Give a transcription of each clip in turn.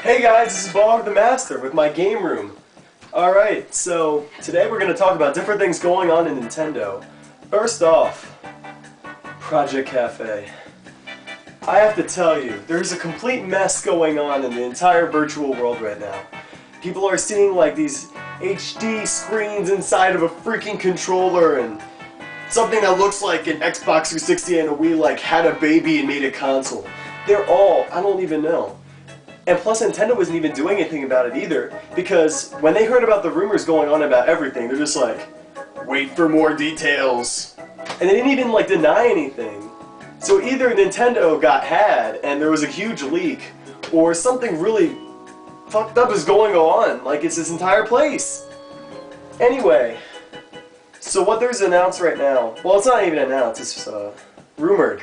Hey guys, this is BalrogTheMaster with my game room. Alright, so today we're going to talk about different things going on in Nintendo. First off, Project Cafe. I have to tell you, there's a complete mess going on in the entire virtual world right now. People are seeing like these HD screens inside of a freaking controller and something that looks like an Xbox 360 and a Wii like had a baby and made a console. They're all, I don't even know. And plus Nintendo wasn't even doing anything about it either, because when they heard about the rumors going on about everything, they're just like, wait for more details. And they didn't even like deny anything. So either Nintendo got had and there was a huge leak, or something really fucked up is going on, like it's this entire place. Anyway, so what there's announced right now, well it's not even announced, it's just rumored.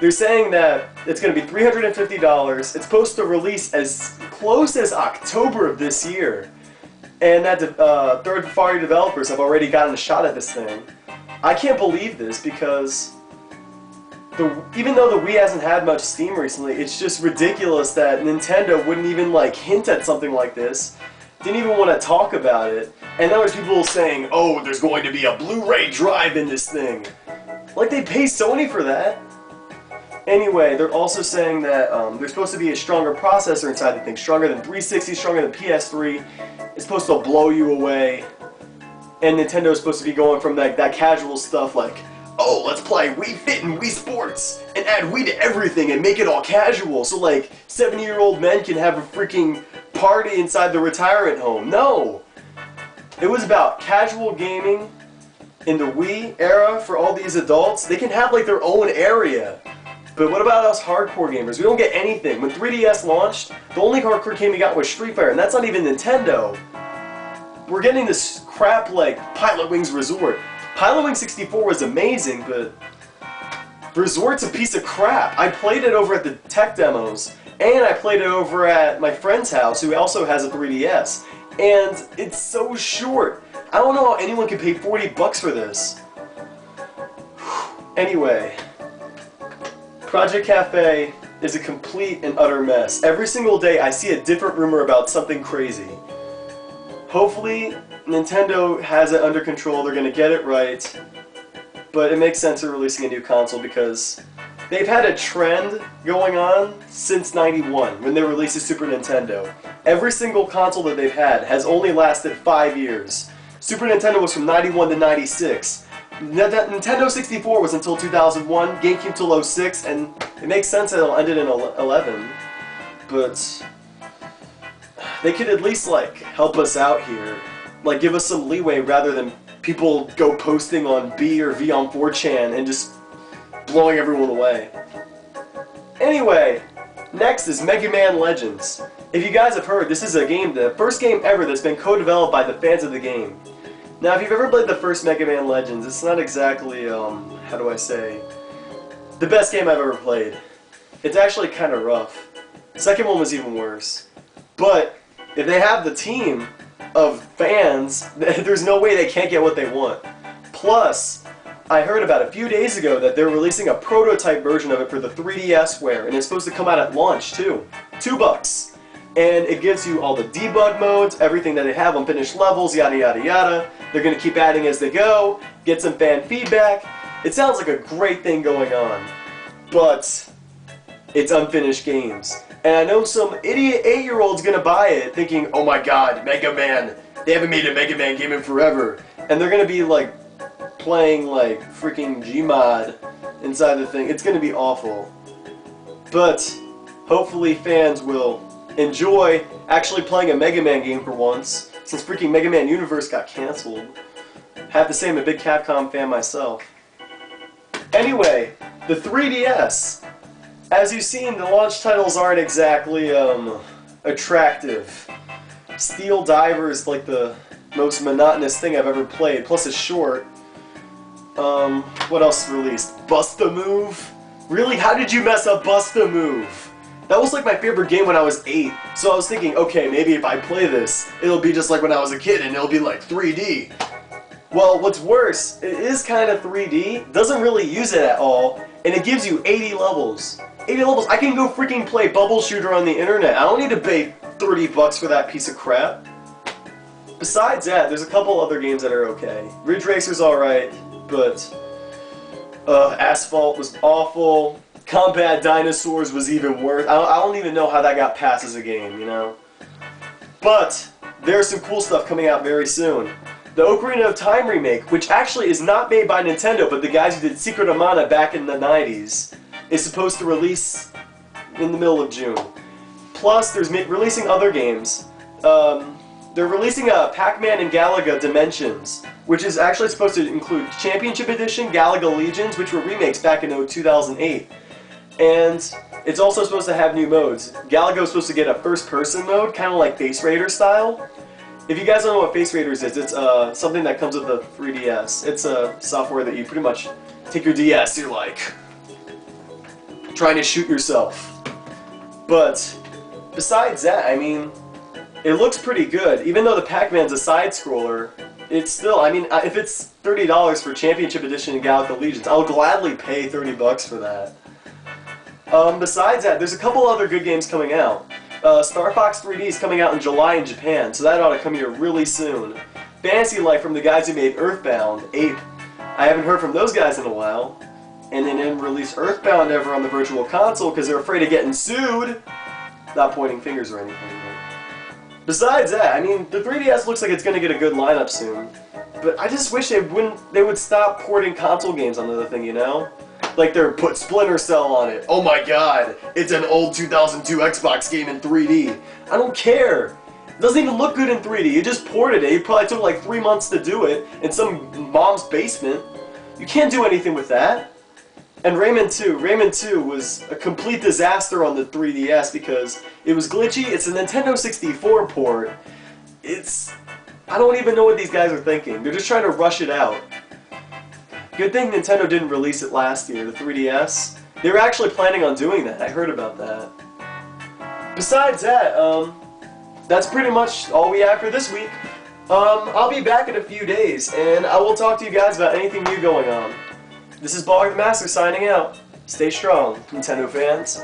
They're saying that it's going to be $350. It's supposed to release as close as October of this year. And that third-party developers have already gotten a shot at this thing. I can't believe this because even though the Wii hasn't had much steam recently, it's just ridiculous that Nintendo wouldn't even like hint at something like this. Didn't even want to talk about it. And now there's people saying, oh, there's going to be a Blu-ray drive in this thing. Like they pay Sony for that. Anyway, they're also saying that there's supposed to be a stronger processor inside the thing, stronger than 360, stronger than PS3. It's supposed to blow you away. And Nintendo's supposed to be going from that casual stuff like, oh, let's play Wii Fit and Wii Sports and add Wii to everything and make it all casual so like 70-year-old men can have a freaking party inside the retirement home. No! It was about casual gaming in the Wii era for all these adults. They can have like their own area. But what about us hardcore gamers? We don't get anything. When 3DS launched, the only hardcore game we got was Street Fighter, and that's not even Nintendo. We're getting this crap like Pilot Wings Resort. Pilot Wings 64 was amazing, but Resort's a piece of crap. I played it over at the tech demos, and I played it over at my friend's house, who also has a 3DS. And it's so short. I don't know how anyone can pay 40 bucks for this. Anyway. Project Cafe is a complete and utter mess. Every single day I see a different rumor about something crazy. Hopefully Nintendo has it under control, they're going to get it right, but it makes sense they're releasing a new console because they've had a trend going on since '91 when they released the Super Nintendo. Every single console that they've had has only lasted 5 years. Super Nintendo was from '91 to '96. Nintendo 64 was until 2001, GameCube till 06, and it makes sense that it'll end it in 11. But they could at least like help us out here, like give us some leeway rather than people go posting on B or V on 4chan and just blowing everyone away. Anyway, next is Megaman Legends. If you guys have heard, this is a game, the first game ever that's been co-developed by the fans of the game. Now, if you've ever played the first Megaman Legends, it's not exactly, how do I say, the best game I've ever played. It's actually kind of rough. The second one was even worse. But, if they have the team of fans, there's no way they can't get what they want. Plus, I heard about a few days ago that they're releasing a prototype version of it for the 3DSware, and it's supposed to come out at launch, too. $2. And it gives you all the debug modes, everything that they have, unfinished levels, yada yada yada. They're going to keep adding as they go, get some fan feedback. It sounds like a great thing going on, but it's unfinished games. And I know some idiot 8-year-old's going to buy it thinking, oh my god, Mega Man, they haven't made a Mega Man game in forever. And they're going to be like playing like freaking Gmod inside the thing. It's going to be awful. But hopefully fans will enjoy actually playing a Mega Man game for once, since freaking Mega Man Universe got cancelled. Have to say I'm a big Capcom fan myself. Anyway, the 3DS. As you've seen, the launch titles aren't exactly attractive. Steel Diver is like the most monotonous thing I've ever played, plus it's short. What else released? Bust-A-Move? Really? How did you mess up Bust-A-Move? That was like my favorite game when I was 8, so I was thinking, okay, maybe if I play this, it'll be just like when I was a kid and it'll be like 3D. Well, what's worse, it is kind of 3D, doesn't really use it at all, and it gives you 80 levels. 80 levels, I can go freaking play Bubble Shooter on the internet. I don't need to pay 30 bucks for that piece of crap. Besides that, there's a couple other games that are okay. Ridge Racer's alright, but Asphalt was awful. Combat Dinosaurs was even worse. I don't even know how that got passed as a game, you know? But there's some cool stuff coming out very soon. The Ocarina of Time remake, which actually is not made by Nintendo, but the guys who did Secret of Mana back in the 90s, is supposed to release in the middle of June. Plus, there's releasing other games. They're releasing Pac-Man and Galaga Dimensions, which is actually supposed to include Championship Edition, Galaga Legions, which were remakes back in 2008. And it's also supposed to have new modes. Galaga is supposed to get a first-person mode, kind of like Face Raider style. If you guys don't know what Face Raiders is, it's something that comes with the 3DS. It's a software that you pretty much take your DS, you're like trying to shoot yourself. But besides that, I mean, it looks pretty good. Even though the Pac-Man's a side-scroller, it's still, I mean, if it's $30 for Championship Edition and Galaga Legions, I'll gladly pay 30 bucks for that. Besides that, there's a couple other good games coming out. Starfox 3D is coming out in July in Japan, so that ought to come here really soon. Fantasy Life from the guys who made Earthbound, Ape. I haven't heard from those guys in a while. And they didn't release Earthbound ever on the Virtual Console because they're afraid of getting sued. Not pointing fingers or anything. But besides that, I mean, the 3DS looks like it's going to get a good lineup soon. But I just wish they would stop porting console games onto the thing, you know? Like they're put Splinter Cell on it. Oh my god, it's an old 2002 Xbox game in 3D. I don't care. It doesn't even look good in 3D. You just ported it. You probably took like 3 months to do it in some mom's basement. You can't do anything with that. And Rayman 2 was a complete disaster on the 3DS because it was glitchy. It's a Nintendo 64 port. I don't even know what these guys are thinking. They're just trying to rush it out. Good thing Nintendo didn't release it last year, the 3DS. They were actually planning on doing that. I heard about that. Besides that, that's pretty much all we have for this week. I'll be back in a few days, and I will talk to you guys about anything new going on. This is BalrogTheMaster signing out. Stay strong, Nintendo fans.